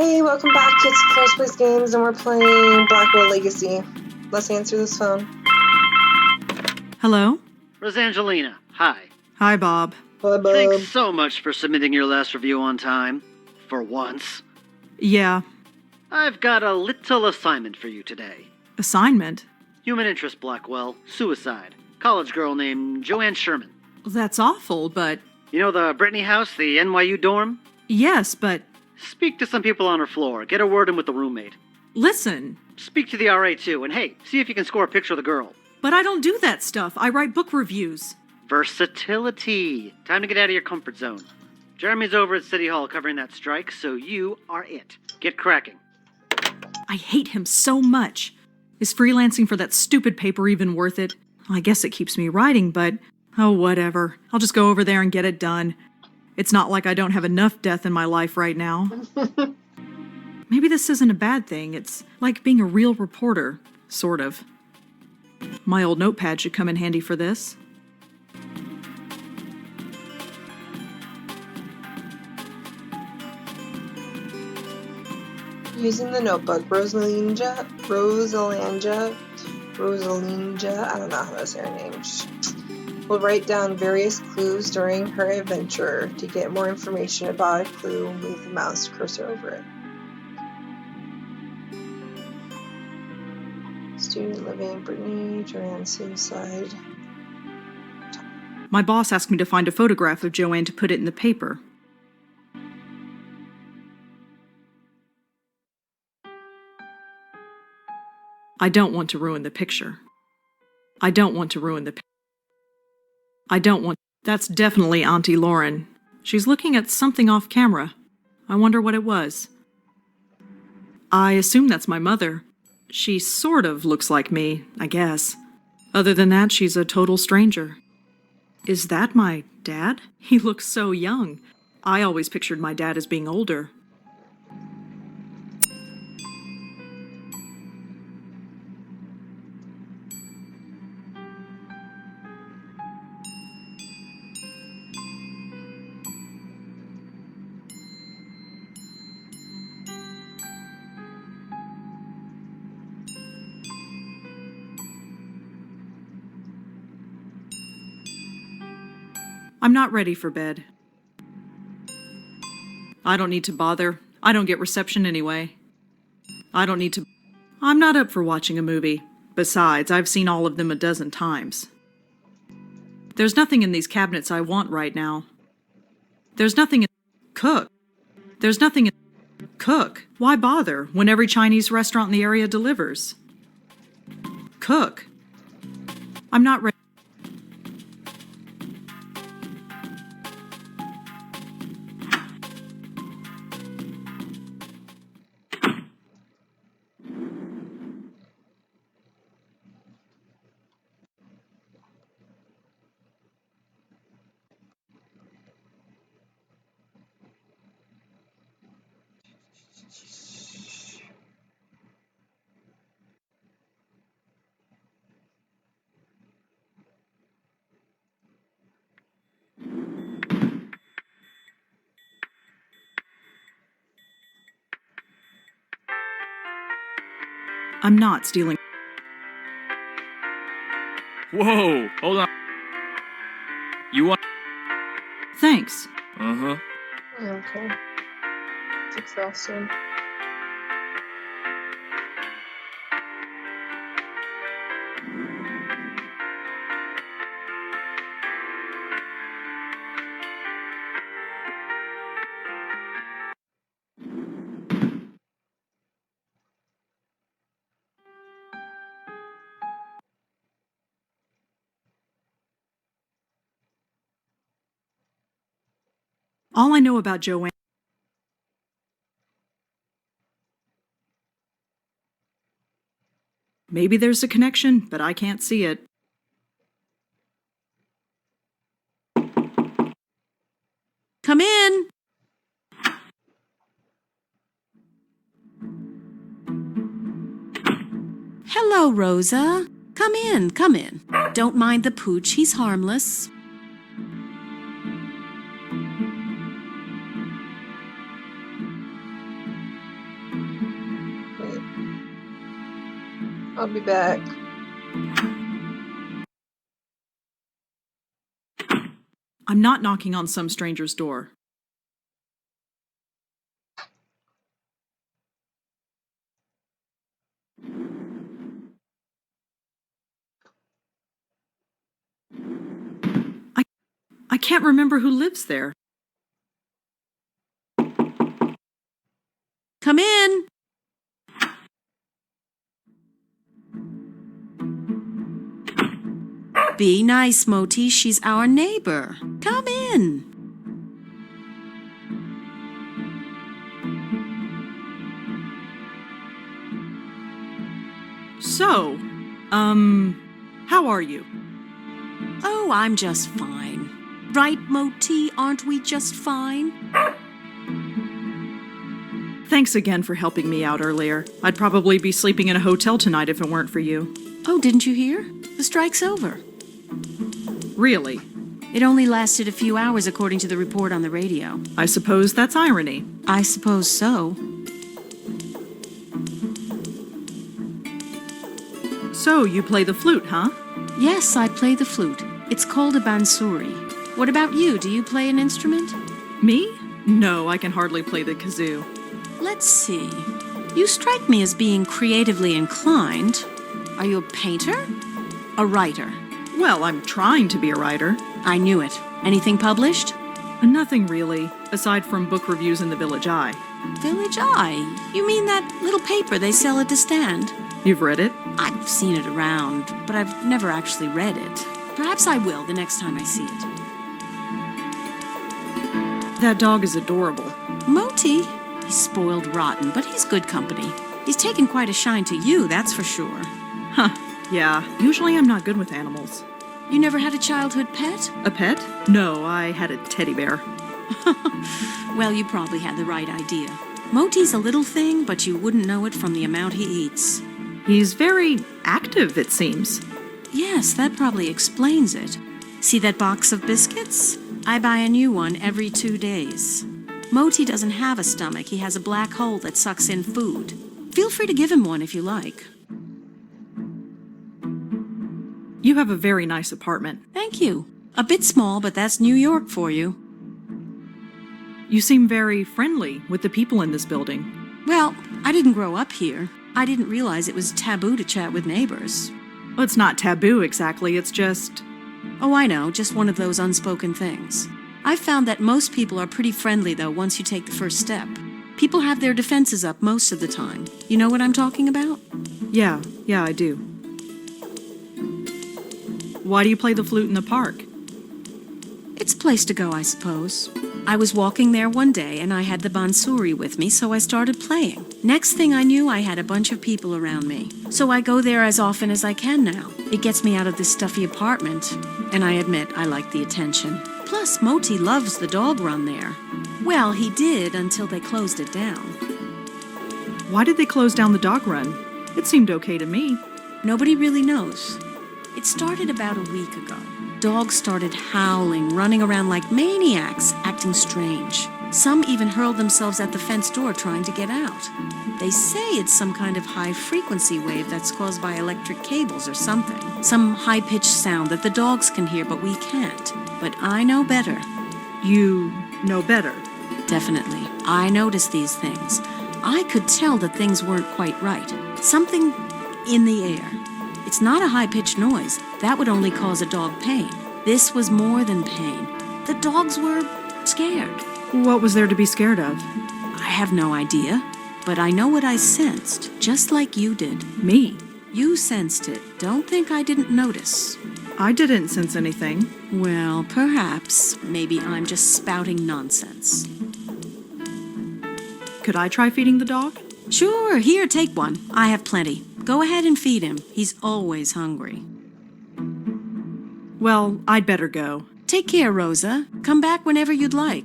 Hey, welcome back. It's Cloplays Games, and we're playing Blackwell Legacy. Let's answer this phone. Hello? Rosangelina, hi. Hi, Bob. Hi, Bob. Thanks so much for submitting your last review on time. For once. Yeah. I've got a little assignment for you today. Assignment? Human interest, Blackwell. Suicide. College girl named Joanne Sherman. That's awful, but... You know the Brittany house, the NYU dorm? Yes, but... Speak to some people on her floor. Get a word in with the roommate. Listen. Speak to the RA too, and hey, see if you can score a picture of the girl. But I don't do that stuff. I write book reviews. Versatility. Time to get out of your comfort zone. Jeremy's over at City Hall covering that strike, so you are it. Get cracking. I hate him so much. Is freelancing for that stupid paper even worth it? I guess it keeps me writing, but... Oh, whatever. I'll just go over there and get it done. It's not like I don't have enough death in my life right now. Maybe this isn't a bad thing. It's like being a real reporter, sort of. My old notepad should come in handy for this. Using the notebook, Rosalinda, I don't know how to say her name. Will write down various clues during her adventure. To get more information about a clue, move the mouse cursor over it. Student living, Brittany, Joanne, suicide. My boss asked me to find a photograph of Joanne to put it in the paper. I don't want to ruin the picture. That's definitely Auntie Lauren. She's looking at something off camera. I wonder what it was. I assume that's my mother. She sort of looks like me, I guess. Other than that, she's a total stranger. Is that my dad? He looks so young. I always pictured my dad as being older. I'm not ready for bed. I don't need to bother. I don't get reception anyway. I'm not up for watching a movie. Besides, I've seen all of them a dozen times. There's nothing in these cabinets I want right now. Cook. Why bother when every Chinese restaurant in the area delivers? Cook. I'm not ready. I'm not stealing. Whoa, hold on. You want... Thanks. Uh-huh. Okay. It's exhausting. All I know about Joanne... Maybe there's a connection, but I can't see it. Come in! Hello, Rosa. Come in, come in. Don't mind the pooch, he's harmless. I'll be back. I'm not knocking on some stranger's door. I can't remember who lives there. Come in. Be nice, Moti. She's our neighbor. Come in. So, how are you? Oh, I'm just fine. Right, Moti? Aren't we just fine? Thanks again for helping me out earlier. I'd probably be sleeping in a hotel tonight if it weren't for you. Oh, didn't you hear? The strike's over. Really? It only lasted a few hours according to the report on the radio. I suppose that's irony. I suppose so. So, you play the flute, huh? Yes, I play the flute. It's called a bansuri. What about you? Do you play an instrument? Me? No, I can hardly play the kazoo. Let's see. You strike me as being creatively inclined. Are you a painter? A writer? Well, I'm trying to be a writer. I knew it. Anything published? Nothing really, aside from book reviews in the Village Eye. Village Eye? You mean that little paper they sell at the stand? You've read it? I've seen it around, but I've never actually read it. Perhaps I will the next time I see it. That dog is adorable. Moti? He's spoiled rotten, but he's good company. He's taken quite a shine to you, that's for sure. Huh, yeah. Usually I'm not good with animals. You never had a childhood pet? A pet? No, I had a teddy bear. Well, you probably had the right idea. Moti's a little thing, but you wouldn't know it from the amount he eats. He's very active, it seems. Yes, that probably explains it. See that box of biscuits? I buy a new one every 2 days. Moti doesn't have a stomach. He has a black hole that sucks in food. Feel free to give him one if you like. You have a very nice apartment. Thank you. A bit small, but that's New York for you. You seem very friendly with the people in this building. Well, I didn't grow up here. I didn't realize it was taboo to chat with neighbors. Well, it's not taboo exactly, it's just... Oh, I know, just one of those unspoken things. I've found that most people are pretty friendly, though, once you take the first step. People have their defenses up most of the time. You know what I'm talking about? Yeah, I do. Why do you play the flute in the park? It's a place to go, I suppose. I was walking there one day and I had the bansuri with me, so I started playing. Next thing I knew, I had a bunch of people around me. So I go there as often as I can now. It gets me out of this stuffy apartment, and I admit I like the attention. Plus, Moti loves the dog run there. Well, he did until they closed it down. Why did they close down the dog run? It seemed okay to me. Nobody really knows. It started about a week ago. Dogs started howling, running around like maniacs, acting strange. Some even hurled themselves at the fence door trying to get out. They say it's some kind of high-frequency wave that's caused by electric cables or something. Some high-pitched sound that the dogs can hear, but we can't. But I know better. You know better. Definitely. I noticed these things. I could tell that things weren't quite right. Something in the air. It's not a high-pitched noise. That would only cause a dog pain. This was more than pain. The dogs were scared. What was there to be scared of? I have no idea, but I know what I sensed, just like you did. Me? You sensed it. Don't think I didn't notice. I didn't sense anything. Well, perhaps. Maybe I'm just spouting nonsense. Could I try feeding the dog? Sure, here, take one. I have plenty. Go ahead and feed him. He's always hungry. Well, I'd better go. Take care, Rosa. Come back whenever you'd like.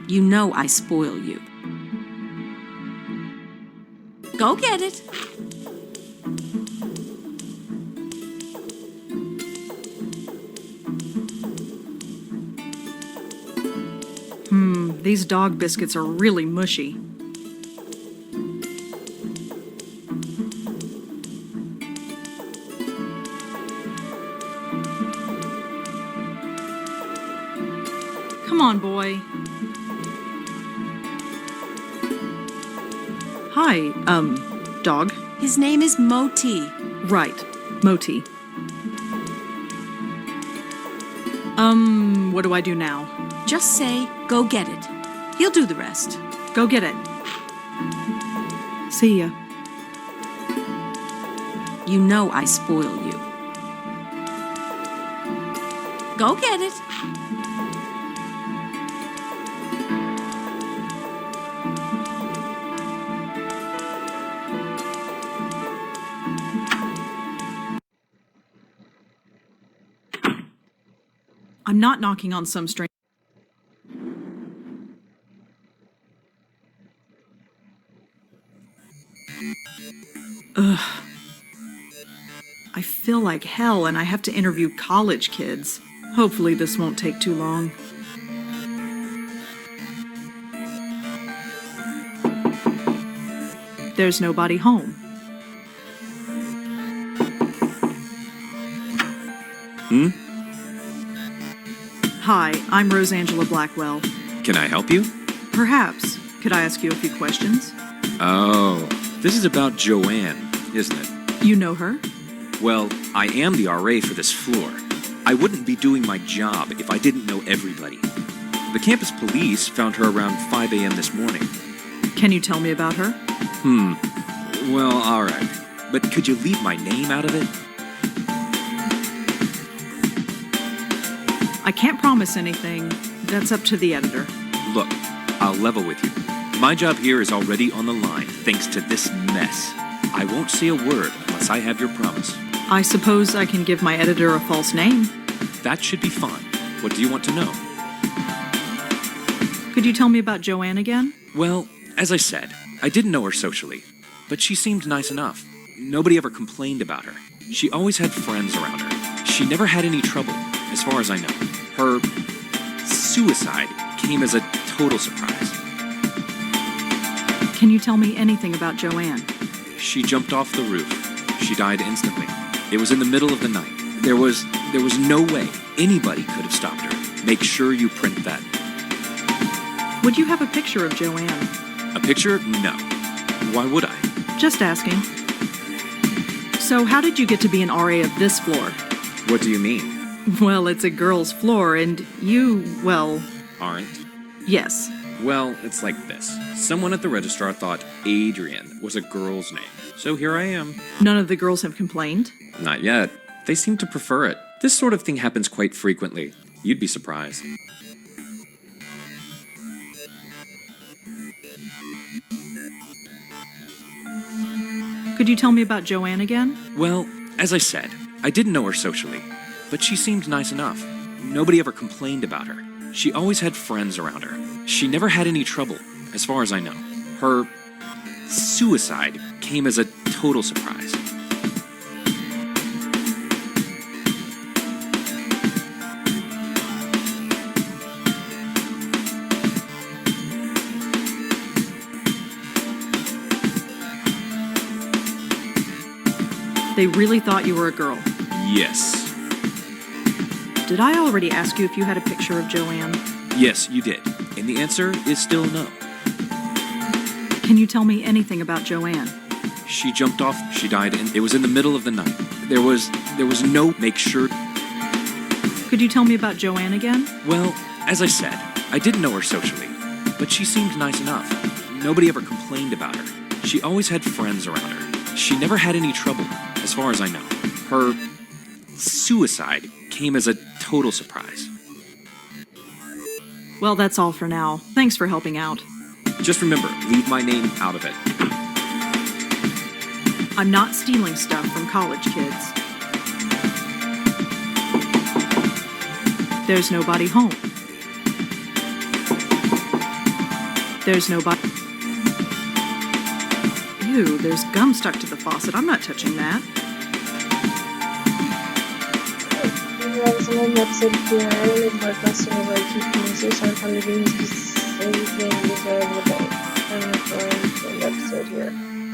You know I spoil you. Go get it. These dog biscuits are really mushy. Come on, boy. Hi, dog. His name is Moti. Right, Moti. What do I do now? Just say, go get it. He'll do the rest. Go get it. See ya. You know I spoil you. Go get it. I'm not knocking on some strange... Ugh. I feel like hell and I have to interview college kids. Hopefully this won't take too long. There's nobody home. Hi, I'm Rosangela Blackwell. Can I help you? Perhaps. Could I ask you a few questions? Oh, this is about Joanne, isn't it? You know her? Well, I am the RA for this floor. I wouldn't be doing my job if I didn't know everybody. The campus police found her around 5 a.m. this morning. Can you tell me about her? Well, all right. But could you leave my name out of it? I can't promise anything. That's up to the editor. Look, I'll level with you. My job here is already on the line thanks to this mess. I won't say a word unless I have your promise. I suppose I can give my editor a false name. That should be fine. What do you want to know? Could you tell me about Joanne again? Well, as I said, I didn't know her socially, but she seemed nice enough. Nobody ever complained about her. She always had friends around her. She never had any trouble, as far as I know. Her suicide came as a total surprise. Can you tell me anything about Joanne? She jumped off the roof. She died instantly. It was in the middle of the night. There was no way anybody could have stopped her. Make sure you print that. Would you have a picture of Joanne? A picture? No. Why would I? Just asking. So how did you get to be an RA of this floor? What do you mean? Well, it's a girl's floor, and you, well... Aren't? Yes. Well, it's like this. Someone at the registrar thought Adrian was a girl's name. So here I am. None of the girls have complained? Not yet. They seem to prefer it. This sort of thing happens quite frequently. You'd be surprised. Could you tell me about Joanne again? Well, as I said, I didn't know her socially, but she seemed nice enough. Nobody ever complained about her. She always had friends around her. She never had any trouble, as far as I know. Her suicide came as a total surprise. They really thought you were a girl. Yes. Did I already ask you if you had a picture of Joanne? Yes, you did. And the answer is still no. Can you tell me anything about Joanne? She jumped off, she died, and it was in the middle of the night. There was no make sure. Could you tell me about Joanne again? Well, as I said, I didn't know her socially, but she seemed nice enough. Nobody ever complained about her. She always had friends around her. She never had any trouble, as far as I know. Her suicide came as a total surprise. Well, that's all for now. Thanks for helping out. Just remember, leave my name out of it. I'm not stealing stuff from college kids. There's nobody home. There's nobody... Ew, there's gum stuck to the faucet. I'm not touching that. Yeah, someone episode here. I wanted more customers like keep conversation on how the games anything is of the bank. I'm going to an episode here.